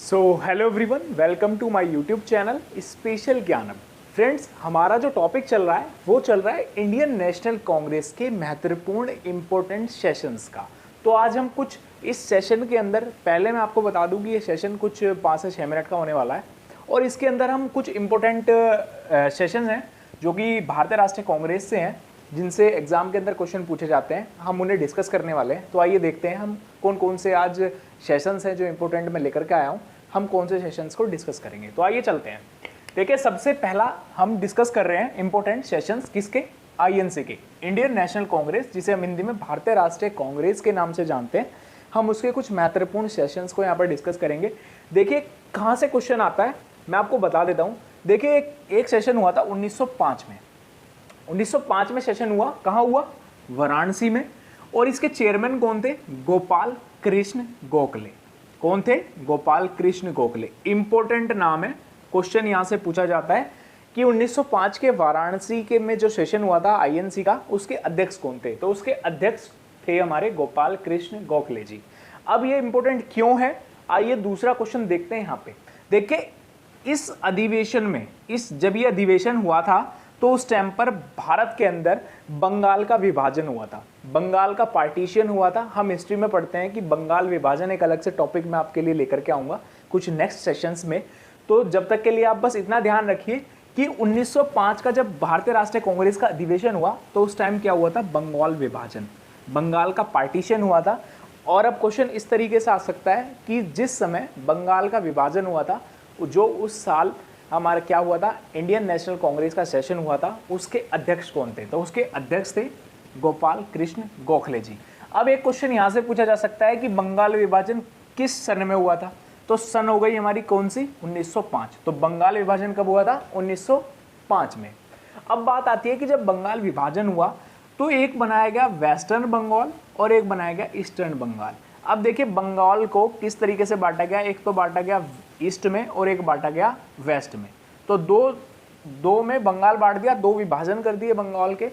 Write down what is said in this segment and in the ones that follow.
So hello everyone, welcome to my YouTube channel special Gyanam. Friends, हमारा जो topic चल रहा है वो चल रहा है इंडियन नेशनल कांग्रेस के महत्वपूर्ण इम्पोर्टेंट सेशंस का। तो आज हम कुछ इस सेशन के अंदर, पहले मैं आपको बता दूं कि ये सेशन कुछ 5 से 6 मिनट का होने वाला है और इसके अंदर हम कुछ इम्पोर्टेंट सेशन हैं जो कि भारतीय राष्ट्रीय कांग्रेस से हैं, जिनसे एग्जाम के अंदर क्वेश्चन पूछे जाते हैं। हम उन्हें डिस्कस करने वाले हैं। तो आइए देखते हैं हम कौन कौन से आज सेशंस हैं जो इम्पोर्टेंट मैं लेकर के आया हूँ। हम कौन से सेशंस को डिस्कस करेंगे, तो आइए चलते हैं। देखिए, सबसे पहला हम डिस्कस कर रहे हैं इम्पोर्टेंट सेशंस किसके, आईएनसी के, इंडियन नेशनल कांग्रेस, जिसे हम हिंदी में भारतीय राष्ट्रीय कांग्रेस के नाम से जानते हैं। हम उसके कुछ महत्वपूर्ण सेशंस को यहाँ पर डिस्कस करेंगे। देखिए कहाँ से क्वेश्चन आता है मैं आपको बता देता हूँ। देखिए एक सेशन हुआ था 1905 में। 1905 में सेशन हुआ, कहाँ हुआ? वाराणसी में। और इसके चेयरमैन कौन थे? गोपाल कृष्ण गोखले। कौन थे? गोपाल कृष्ण गोखले। इंपॉर्टेंट नाम है, क्वेश्चन यहां से पूछा जाता है कि 1905 के वाराणसी के में जो सेशन हुआ था आईएनसी का, उसके अध्यक्ष कौन थे? तो उसके अध्यक्ष थे हमारे गोपाल कृष्ण गोखले जी। अब ये इंपॉर्टेंट क्यों है, आइए दूसरा क्वेश्चन देखते हैं। यहाँ पे देखिए, इस अधिवेशन में, जब ये अधिवेशन हुआ था तो उस टाइम पर भारत के अंदर बंगाल का विभाजन हुआ था, बंगाल का पार्टीशन हुआ था। हम हिस्ट्री में पढ़ते हैं कि बंगाल विभाजन एक अलग से टॉपिक मैं आपके लिए लेकर के आऊंगा कुछ नेक्स्ट सेशंस में। तो जब तक के लिए आप बस इतना ध्यान रखिए कि 1905 का जब भारतीय राष्ट्रीय कांग्रेस का अधिवेशन हुआ तो उस टाइम क्या हुआ था? बंगाल विभाजन, बंगाल का पार्टीशन हुआ था। और अब क्वेश्चन इस तरीके से आ सकता है कि जिस समय बंगाल का विभाजन हुआ था, जो उस साल हमारा क्या हुआ था, इंडियन नेशनल कांग्रेस का सेशन हुआ था, उसके अध्यक्ष कौन थे? तो उसके अध्यक्ष थे गोपाल कृष्ण गोखले जी। अब एक क्वेश्चन यहां से पूछा जा सकता है कि बंगाल विभाजन किस सन में हुआ था? तो सन हो गई हमारी कौन सी? 1905। तो बंगाल विभाजन कब हुआ था? 1905 में। अब बात आती है कि जब बंगाल विभाजन हुआ तो एक बनाया गया वेस्टर्न बंगाल और एक बनाया गया ईस्टर्न बंगाल। अब देखिए, बंगाल को किस तरीके से बांटा गया, एक तो बांटा गया ईस्ट में और एक बांटा गया वेस्ट में। तो दो में बंगाल बांट दिया, दो विभाजन कर दिए बंगाल के।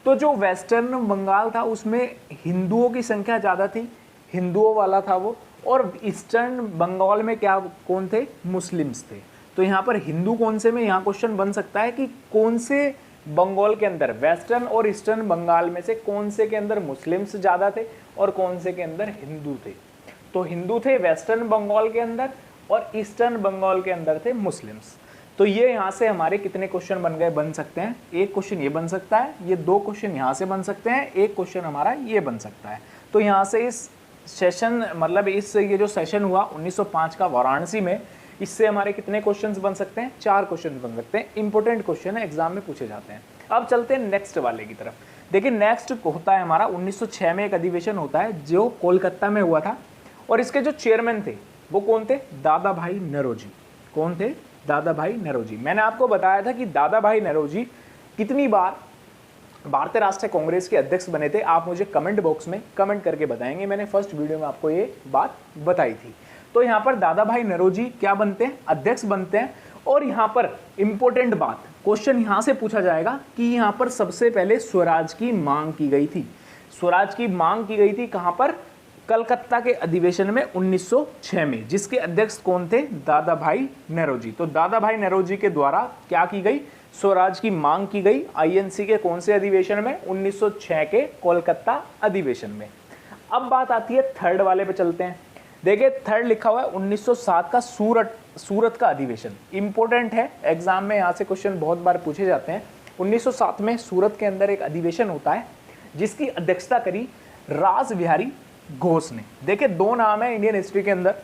तो जो वेस्टर्न बंगाल था उसमें हिंदुओं की संख्या ज़्यादा थी, हिंदुओं वाला था वो। और ईस्टर्न बंगाल में क्या, कौन थे? मुस्लिम्स थे। तो यहाँ पर हिंदू कौन से में, यहाँ क्वेश्चन बन सकता है कि कौन से बंगाल के अंदर, वेस्टर्न और ईस्टर्न बंगाल में से कौन से के अंदर मुस्लिम्स ज़्यादा थे और कौन से के अंदर हिंदू थे? तो हिंदू थे वेस्टर्न बंगाल के अंदर और ईस्टर्न बंगाल के अंदर थे मुस्लिम्स। तो ये यहाँ से हमारे कितने क्वेश्चन बन सकते हैं? एक क्वेश्चन ये बन सकता है, ये दो क्वेश्चन यहाँ से बन सकते हैं, एक क्वेश्चन हमारा ये बन सकता है। तो यहाँ से इस सेशन, मतलब ये जो सेशन हुआ 1905 का वाराणसी में, इससे हमारे कितने क्वेश्चंस बन सकते हैं? 4 क्वेश्चन बन सकते हैं। इंपॉर्टेंट क्वेश्चन है, एग्जाम में पूछे जाते हैं। अब चलते हैं नेक्स्ट वाले की तरफ। देखिए, नेक्स्ट होता है हमारा 1906 में एक अधिवेशन होता है जो कोलकाता में हुआ था। और इसके जो चेयरमैन थे वो कौन थे? दादा भाई नौरोजी। कौन थे? दादा भाई नौरोजी। मैंने आपको बताया था कि दादा भाई नौरोजी कितनी बार भारतीय राष्ट्रीय कांग्रेस के अध्यक्ष बने थे। आप मुझे कमेंट बॉक्स में कमेंट करके बताएंगे। मैंने फर्स्ट वीडियो में आपको ये बात बताई थी। तो यहाँ पर दादा भाई नौरोजी क्या बनते हैं? अध्यक्ष बनते हैं। और यहाँ पर इंपॉर्टेंट बात, क्वेश्चन यहाँ से पूछा जाएगा कि यहाँ पर सबसे पहले स्वराज की मांग की गई थी। स्वराज की मांग की गई थी कहाँ पर? कलकत्ता के अधिवेशन में 1906 में, जिसके अध्यक्ष कौन थे? दादा भाई नौरोजी। तो दादा भाई नौरोजी के द्वारा क्या की गई? स्वराज की मांग की गई। आईएनसी के कौन से अधिवेशन में? 1906 के कोलकाता अधिवेशन में। अब बात आती है थर्ड वाले पे चलते हैं। देखिए, थर्ड लिखा हुआ है 1907 का सूरत का अधिवेशन। इंपॉर्टेंट है, एग्जाम में यहाँ से क्वेश्चन बहुत बार पूछे जाते हैं। 1907 में सूरत के अंदर एक अधिवेशन होता है जिसकी अध्यक्षता करी रास बिहारी घोष ने। देखिए, दो नाम है इंडियन हिस्ट्री के अंदर,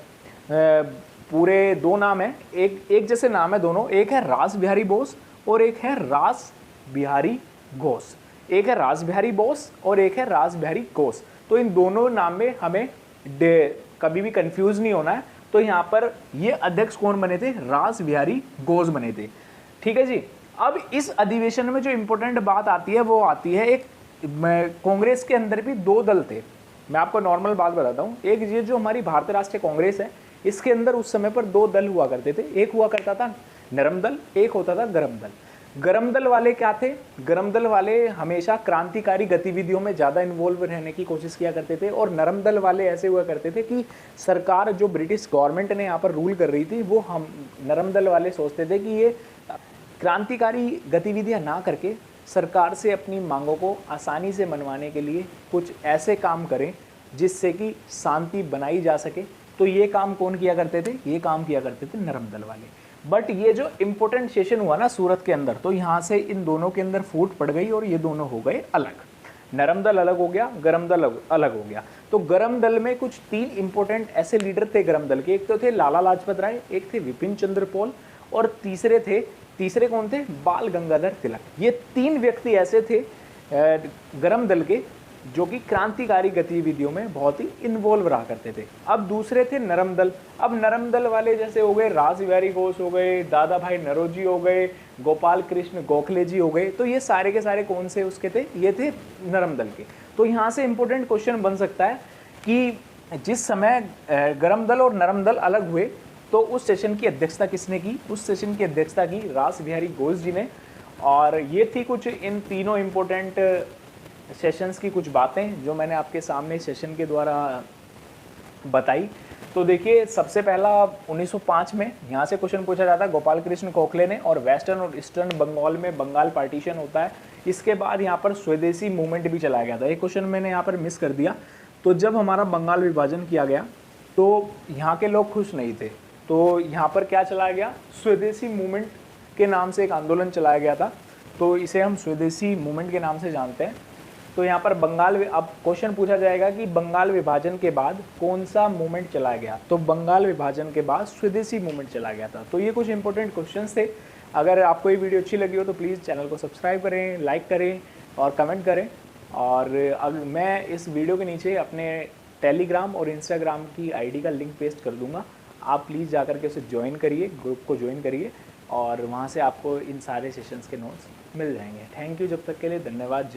पूरे दो नाम है, एक जैसे नाम है दोनों। एक है रास बिहारी बोस और एक है रास बिहारी घोष। एक है रास बिहारी बोस और एक है रास बिहारी घोष। तो इन दोनों नाम में हमें कभी भी कंफ्यूज नहीं होना है। तो यहाँ पर ये अध्यक्ष कौन बने थे? रास बिहारी घोष बने थे। ठीक है जी। अब इस अधिवेशन में जो इंपॉर्टेंट बात आती है वो आती है, एक कांग्रेस के अंदर भी दो दल थे। मैं आपको नॉर्मल बात बताता हूँ। एक ये जो हमारी भारतीय राष्ट्रीय कांग्रेस है, इसके अंदर उस समय पर दो दल हुआ करते थे। एक हुआ करता था नरम दल, एक होता था गरम दल। गरम दल वाले क्या थे? गरम दल वाले हमेशा क्रांतिकारी गतिविधियों में ज़्यादा इन्वॉल्व रहने की कोशिश किया करते थे, और नरम दल वाले ऐसे हुआ करते थे कि सरकार जो ब्रिटिश गवर्नमेंट ने यहाँ पर रूल कर रही थी, वो हम नरम दल वाले सोचते थे कि ये क्रांतिकारी गतिविधियाँ ना करके सरकार से अपनी मांगों को आसानी से मनवाने के लिए कुछ ऐसे काम करें जिससे कि शांति बनाई जा सके। तो ये काम कौन किया करते थे? ये काम किया करते थे नरम दल वाले। बट ये जो इम्पोर्टेंट सेशन हुआ ना सूरत के अंदर, तो यहाँ से इन दोनों के अंदर फूट पड़ गई और ये दोनों हो गए अलग। नरम दल अलग हो गया, गरम दल अलग हो गया। तो गरम दल में कुछ 3 इंपॉर्टेंट ऐसे लीडर थे गरम दल के। एक तो थे लाला लाजपत राय, एक थे विपिन चंद्र पॉल, और तीसरे कौन थे? बाल गंगाधर तिलक। ये 3 व्यक्ति ऐसे थे गरम दल के जो कि क्रांतिकारी गतिविधियों में बहुत ही इन्वॉल्व रहा करते थे। अब दूसरे थे नरम दल। अब नरम दल वाले जैसे हो गए रास बिहारी घोष हो गए, दादा भाई नरोजी हो गए, गोपाल कृष्ण गोखले जी हो गए। तो ये सारे के सारे कौन से उसके थे? ये थे नरम दल के। तो यहाँ से इंपॉर्टेंट क्वेश्चन बन सकता है कि जिस समय गरम दल और नरम दल अलग हुए तो उस सेशन की अध्यक्षता किसने की? उस सेशन की अध्यक्षता की रास बिहारी घोष जी ने। और ये थी कुछ इन तीनों इम्पोर्टेंट सेशंस की कुछ बातें जो मैंने आपके सामने सेशन के द्वारा बताई। तो देखिए, सबसे पहला 1905 में यहाँ से क्वेश्चन पूछा जाता है गोपाल कृष्ण गोखले ने, और वेस्टर्न और ईस्टर्न बंगाल में बंगाल पार्टीशन होता है। इसके बाद यहाँ पर स्वदेशी मूवमेंट भी चलाया गया था। एक क्वेश्चन मैंने यहाँ पर मिस कर दिया। तो जब हमारा बंगाल विभाजन किया गया तो यहाँ के लोग खुश नहीं थे, तो यहाँ पर क्या चलाया गया? स्वदेशी मूवमेंट के नाम से एक आंदोलन चलाया गया था। तो इसे हम स्वदेशी मूवमेंट के नाम से जानते हैं। तो यहाँ पर अब क्वेश्चन पूछा जाएगा कि बंगाल विभाजन के बाद कौन सा मूवमेंट चलाया गया? तो बंगाल विभाजन के बाद स्वदेशी मूवमेंट चलाया गया था। तो ये कुछ इंपॉर्टेंट क्वेश्चंस थे। अगर आपको ये वीडियो अच्छी लगी हो तो प्लीज़ चैनल को सब्सक्राइब करें, लाइक करें और कमेंट करें। और अब मैं इस वीडियो के नीचे अपने टेलीग्राम और इंस्टाग्राम की आईडी का लिंक पेस्ट कर दूंगा। आप प्लीज़ जाकर के उसे ज्वाइन करिए, ग्रुप को ज्वाइन करिए, और वहाँ से आपको इन सारे सेशंस के नोट्स मिल जाएंगे। थैंक यू, जब तक के लिए धन्यवाद। जय